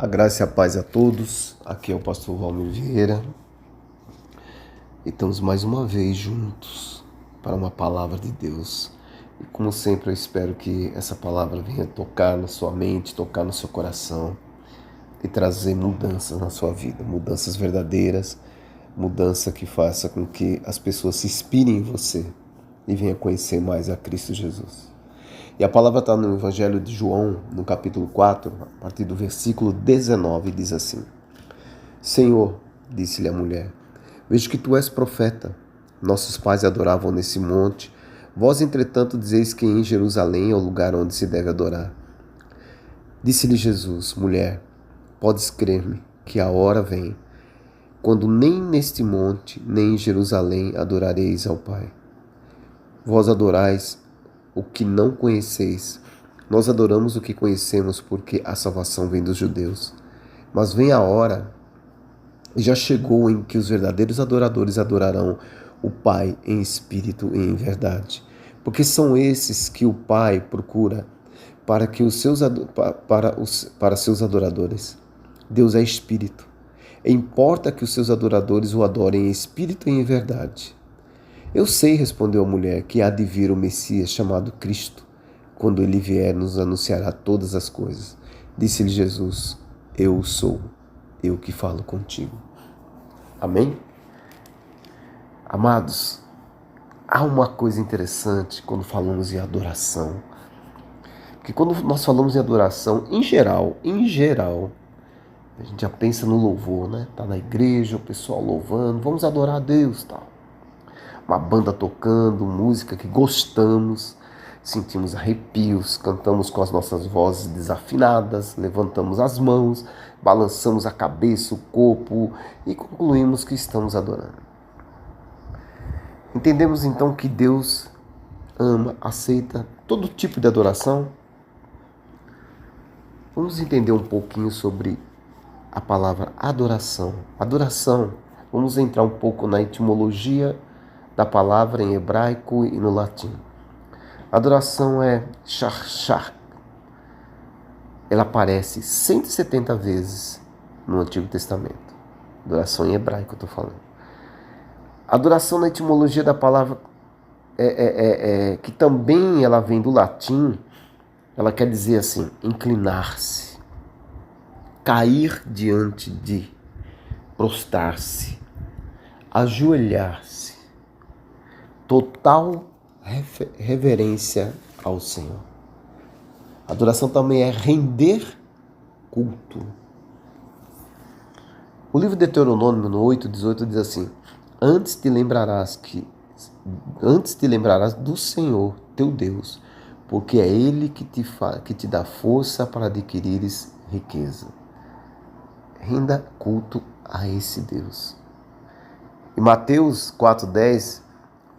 A graça e a paz a todos. Aqui é o pastor Valmir Vieira. E estamos mais uma vez juntos para uma palavra de Deus. E como sempre eu espero que essa palavra venha tocar na sua mente, tocar no seu coração e trazer mudanças na sua vida. Mudanças verdadeiras, mudança que faça com que as pessoas se inspirem em você e venham conhecer mais a Cristo Jesus. E a palavra está no Evangelho de João, no capítulo 4, a partir do versículo 19, diz assim: Senhor, disse-lhe a mulher, vejo que tu és profeta. Nossos pais adoravam nesse monte. Vós, entretanto, dizeis que em Jerusalém é o lugar onde se deve adorar. Disse-lhe Jesus, mulher, podes crer-me que a hora vem, quando nem neste monte, nem em Jerusalém adorareis ao Pai. Vós adorais o que não conheceis. Nós adoramos o que conhecemos, porque a salvação vem dos judeus. Mas vem a hora, e já chegou, em que os verdadeiros adoradores adorarão o Pai em espírito e em verdade. Porque são esses que o Pai procura para seus adoradores. Deus é espírito. E importa que os seus adoradores o adorem em espírito e em verdade. Eu sei, respondeu a mulher, que há de vir o Messias chamado Cristo. Quando ele vier, nos anunciará todas as coisas. Disse-lhe Jesus, eu sou, eu que falo contigo. Amém? Amados, há uma coisa interessante quando falamos em adoração. Porque quando nós falamos em adoração, em geral, a gente já pensa no louvor, né? Tá na igreja, o pessoal louvando, vamos adorar a Deus, tal. Uma banda tocando, música que gostamos, sentimos arrepios, cantamos com as nossas vozes desafinadas, levantamos as mãos, balançamos a cabeça, o corpo e concluímos que estamos adorando. Entendemos então que Deus ama, aceita todo tipo de adoração? Vamos entender um pouquinho sobre a palavra adoração. Adoração, vamos entrar um pouco na etimologia da palavra em hebraico e no latim. Adoração é shachar. Ela aparece 170 vezes no Antigo Testamento. Adoração em hebraico, eu estou falando. Adoração na etimologia da palavra, que também ela vem do latim, ela quer dizer assim, inclinar-se, cair diante de, prostrar-se, ajoelhar-se. Total reverência ao Senhor. Adoração também é render culto. O livro de Deuteronômio, no 8:18, diz assim: Antes te lembrarás do Senhor, teu Deus, porque é Ele que te dá força para adquirires riqueza. Renda culto a esse Deus. E Mateus 4:10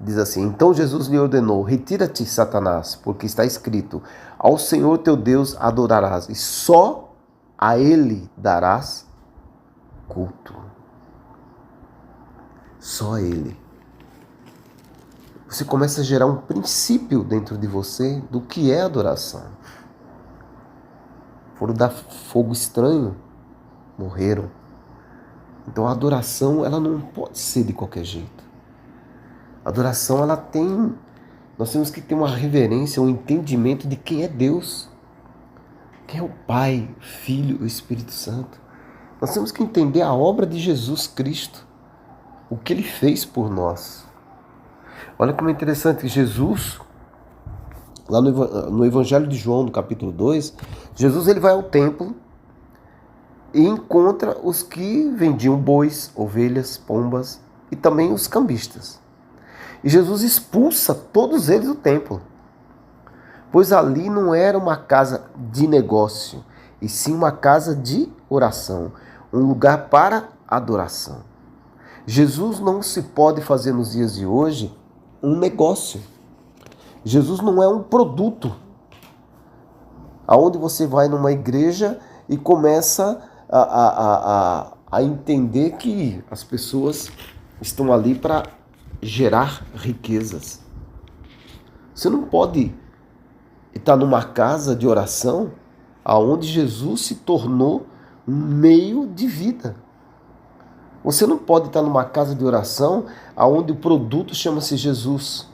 diz assim: Então Jesus lhe ordenou, retira-te, Satanás, porque está escrito, ao Senhor teu Deus adorarás, e só a Ele darás culto. Só a Ele. Você começa a gerar um princípio dentro de você do que é adoração. Foram dar fogo estranho, morreram. Então a adoração, ela não pode ser de qualquer jeito. A adoração, nós temos que ter uma reverência, um entendimento de quem é Deus. Quem é o Pai, Filho e o Espírito Santo. Nós temos que entender a obra de Jesus Cristo, o que Ele fez por nós. Olha como é interessante que Jesus, lá no Evangelho de João, no capítulo 2, Jesus ele vai ao templo e encontra os que vendiam bois, ovelhas, pombas e também os cambistas. E Jesus expulsa todos eles do templo, pois ali não era uma casa de negócio, e sim uma casa de oração, um lugar para adoração. Jesus não se pode fazer nos dias de hoje um negócio. Jesus não é um produto, aonde você vai numa igreja e começa a entender que as pessoas estão ali para gerar riquezas. Você não pode estar numa casa de oração aonde Jesus se tornou um meio de vida. Você não pode estar numa casa de oração onde o produto chama-se Jesus.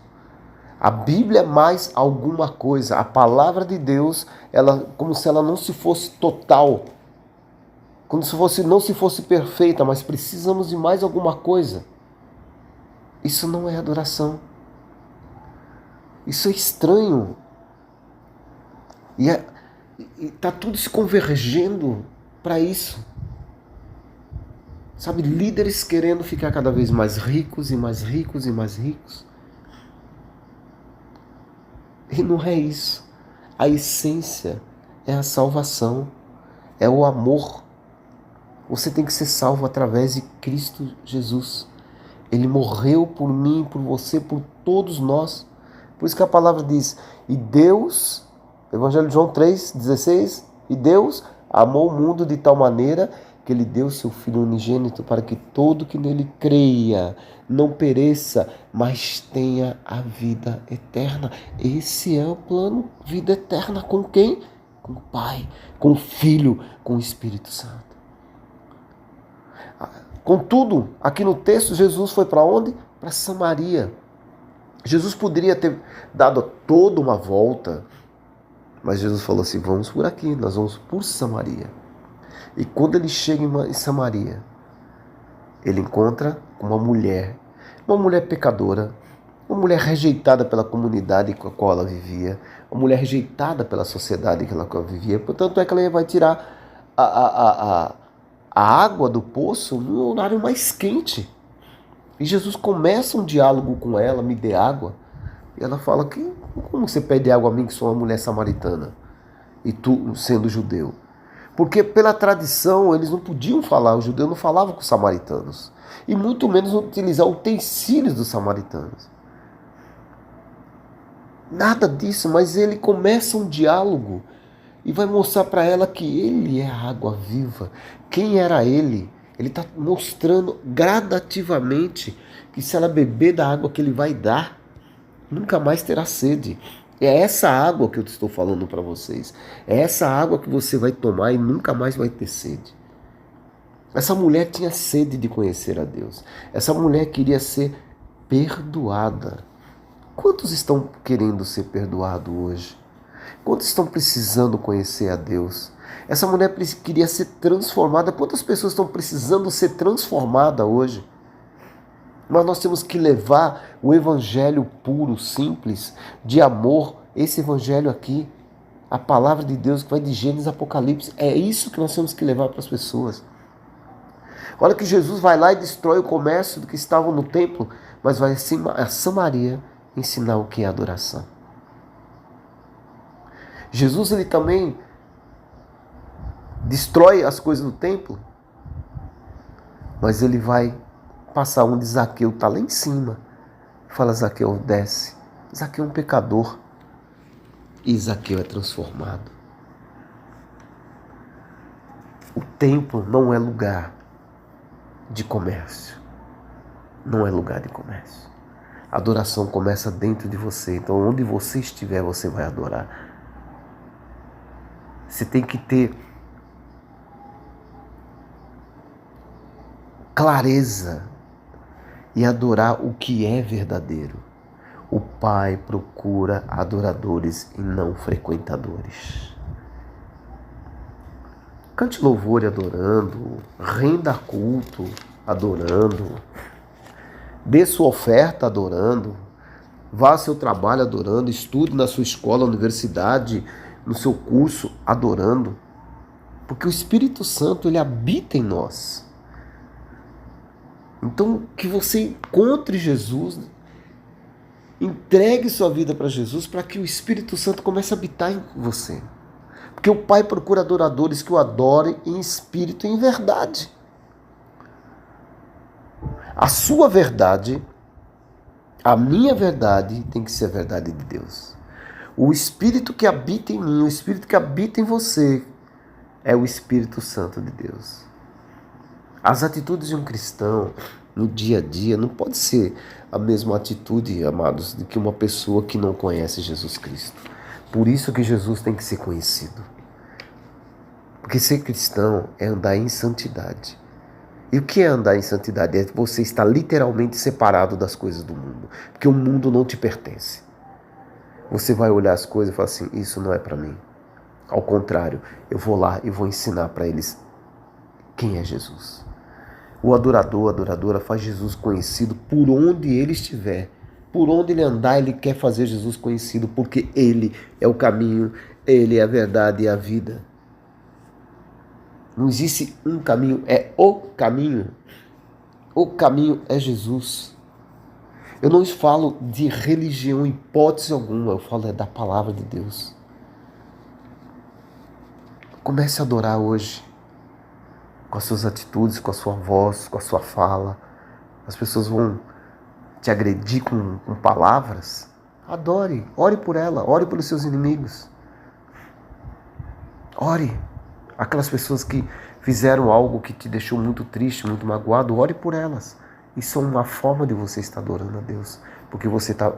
A Bíblia é mais alguma coisa. A palavra de Deus, ela, como se ela não se fosse total, como se não se fosse perfeita, mas precisamos de mais alguma coisa. Isso não é adoração. Isso é estranho. E está tudo se convergendo para isso. Sabe, líderes querendo ficar cada vez mais ricos e mais ricos e mais ricos. E não é isso. A essência é a salvação, é o amor. Você tem que ser salvo através de Cristo Jesus. Ele morreu por mim, por você, por todos nós. Por isso que a palavra diz, e Deus, Evangelho de João 3,16, e Deus amou o mundo de tal maneira que Ele deu seu Filho unigênito para que todo que nele creia não pereça, mas tenha a vida eterna. Esse é o plano, vida eterna com quem? Com o Pai, com o Filho, com o Espírito Santo. Contudo, aqui no texto, Jesus foi para onde? Para Samaria. Jesus poderia ter dado toda uma volta, mas Jesus falou assim, vamos por aqui, nós vamos por Samaria. E quando ele chega em Samaria, ele encontra uma mulher pecadora, uma mulher rejeitada pela comunidade com a qual ela vivia, uma mulher rejeitada pela sociedade com a qual ela vivia. Portanto, é que ela vai tirar a água do poço no horário mais quente. E Jesus começa um diálogo com ela, me dê água. E ela fala, como você pede água a mim que sou uma mulher samaritana? E tu sendo judeu? Porque pela tradição eles não podiam falar, os judeus não falavam com os samaritanos. E muito menos utilizar utensílios dos samaritanos. Nada disso, mas ele começa um diálogo e vai mostrar para ela que ele é a água viva. Quem era ele? Ele está mostrando gradativamente que se ela beber da água que ele vai dar, nunca mais terá sede. É essa água que eu estou falando para vocês. É essa água que você vai tomar e nunca mais vai ter sede. Essa mulher tinha sede de conhecer a Deus. Essa mulher queria ser perdoada. Quantos estão querendo ser perdoados hoje? Quantos estão precisando conhecer a Deus? Essa mulher queria ser transformada. Quantas pessoas estão precisando ser transformadas hoje? Mas nós temos que levar o evangelho puro, simples, de amor, esse evangelho aqui, a palavra de Deus que vai de Gênesis a Apocalipse. É isso que nós temos que levar para as pessoas. Olha que Jesus vai lá e destrói o comércio do que estavam no templo, mas vai a Samaria ensinar o que é adoração. Jesus ele também destrói as coisas do templo, mas ele vai passar onde Zaqueu está lá em cima. Fala, Zaqueu, desce. Zaqueu é um pecador. E Zaqueu é transformado. O templo não é lugar de comércio. Não é lugar de comércio. A adoração começa dentro de você. Então, onde você estiver, você vai adorar. Você tem que ter clareza e adorar o que é verdadeiro. O Pai procura adoradores e não frequentadores. Cante louvor adorando, renda culto adorando, dê sua oferta adorando, vá ao seu trabalho adorando, estude na sua escola, universidade, no seu curso adorando. Porque o Espírito Santo ele habita em nós. Então, que você encontre Jesus, entregue sua vida para Jesus, para que o Espírito Santo comece a habitar em você. Porque o Pai procura adoradores que o adorem em espírito e em verdade. A sua verdade, a minha verdade, tem que ser a verdade de Deus. O Espírito que habita em mim, o Espírito que habita em você, é o Espírito Santo de Deus. As atitudes de um cristão no dia a dia não pode ser a mesma atitude, amados, de que uma pessoa que não conhece Jesus Cristo. Por isso que Jesus tem que ser conhecido. Porque ser cristão é andar em santidade. E o que é andar em santidade? É você estar literalmente separado das coisas do mundo. Porque o mundo não te pertence. Você vai olhar as coisas e falar assim, isso não é para mim. Ao contrário, eu vou lá e vou ensinar para eles quem é Jesus. O adorador, a adoradora faz Jesus conhecido por onde ele estiver. Por onde ele andar, ele quer fazer Jesus conhecido, porque ele é o caminho, ele é a verdade e a vida. Não existe um caminho, é o caminho. O caminho é Jesus. Eu não falo de religião em hipótese alguma, eu falo da palavra de Deus. Comece a adorar hoje, com as suas atitudes, com a sua voz, com a sua fala. As pessoas vão te agredir com palavras. Adore, ore por ela, ore pelos seus inimigos. Ore. Aquelas pessoas que fizeram algo que te deixou muito triste, muito magoado, ore por elas. Isso é uma forma de você estar adorando a Deus, porque você está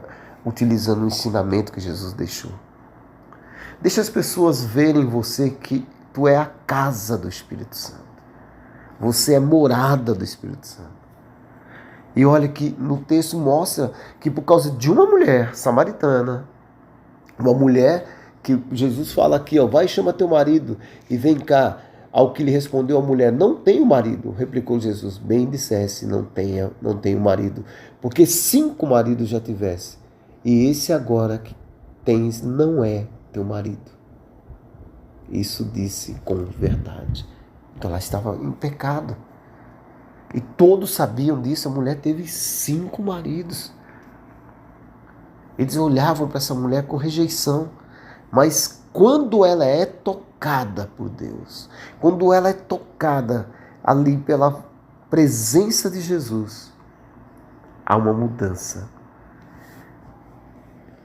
utilizando o ensinamento que Jesus deixou. Deixa as pessoas verem em você que tu é a casa do Espírito Santo. Você é morada do Espírito Santo. E olha que no texto mostra que por causa de uma mulher samaritana, uma mulher que Jesus fala aqui, ó, vai e chama teu marido e vem cá. Ao que lhe respondeu a mulher, não tenho marido, replicou Jesus, bem dissesse, não tenho marido, porque 5 maridos já tivesse, e esse agora que tens não é teu marido. Isso disse com verdade. Então ela estava em pecado. E todos sabiam disso, a mulher teve 5 maridos. Eles olhavam para essa mulher com rejeição. Mas quando ela é tocada por Deus, quando ela é tocada ali pela presença de Jesus, há uma mudança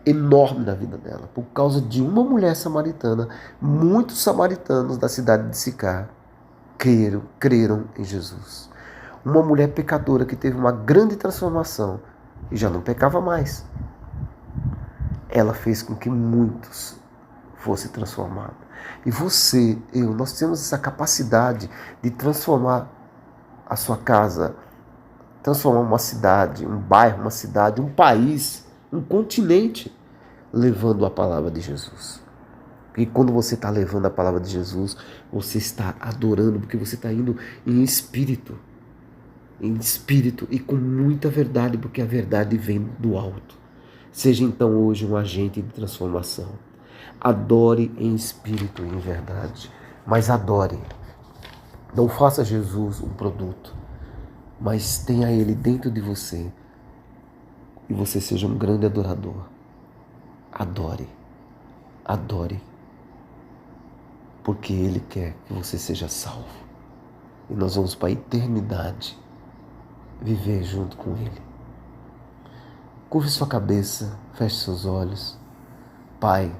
enorme na vida dela. Por causa de uma mulher samaritana, muitos samaritanos da cidade de Sicar creram em Jesus. Uma mulher pecadora que teve uma grande transformação e já não pecava mais. Ela fez com que muitos fossem transformados. E você, nós temos essa capacidade de transformar a sua casa, transformar uma cidade, um bairro, uma cidade, um país, um continente, levando a palavra de Jesus. E quando você está levando a palavra de Jesus, você está adorando, porque você está indo em espírito e com muita verdade, porque a verdade vem do alto. Seja então hoje um agente de transformação. Adore em espírito e em verdade, mas adore. Não faça Jesus um produto, mas tenha Ele dentro de você e você seja um grande adorador. Adore, adore, porque Ele quer que você seja salvo. E nós vamos para a eternidade viver junto com Ele. Curve sua cabeça, feche seus olhos. Pai,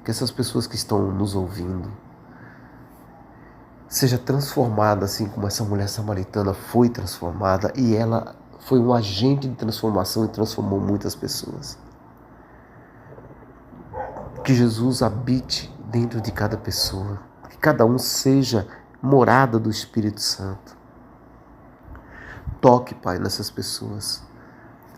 que essas pessoas que estão nos ouvindo seja transformada assim como essa mulher samaritana foi transformada, e ela foi um agente de transformação e transformou muitas pessoas. Que Jesus habite dentro de cada pessoa, que cada um seja morada do Espírito Santo. Toque, Pai, nessas pessoas.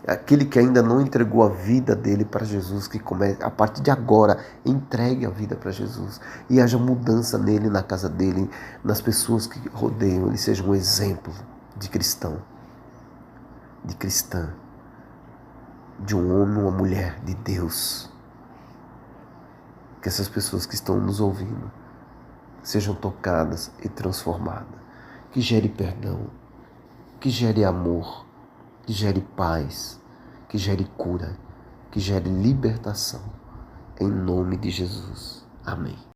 Aquele que ainda não entregou a vida dele para Jesus, que a partir de agora entregue a vida para Jesus e haja mudança nele, na casa dele, nas pessoas que rodeiam, ele seja um exemplo de cristão, de cristã, de um homem, uma mulher de Deus. Que essas pessoas que estão nos ouvindo sejam tocadas e transformadas, que gere perdão, que gere amor, que gere paz, que gere cura, que gere libertação. Em nome de Jesus. Amém.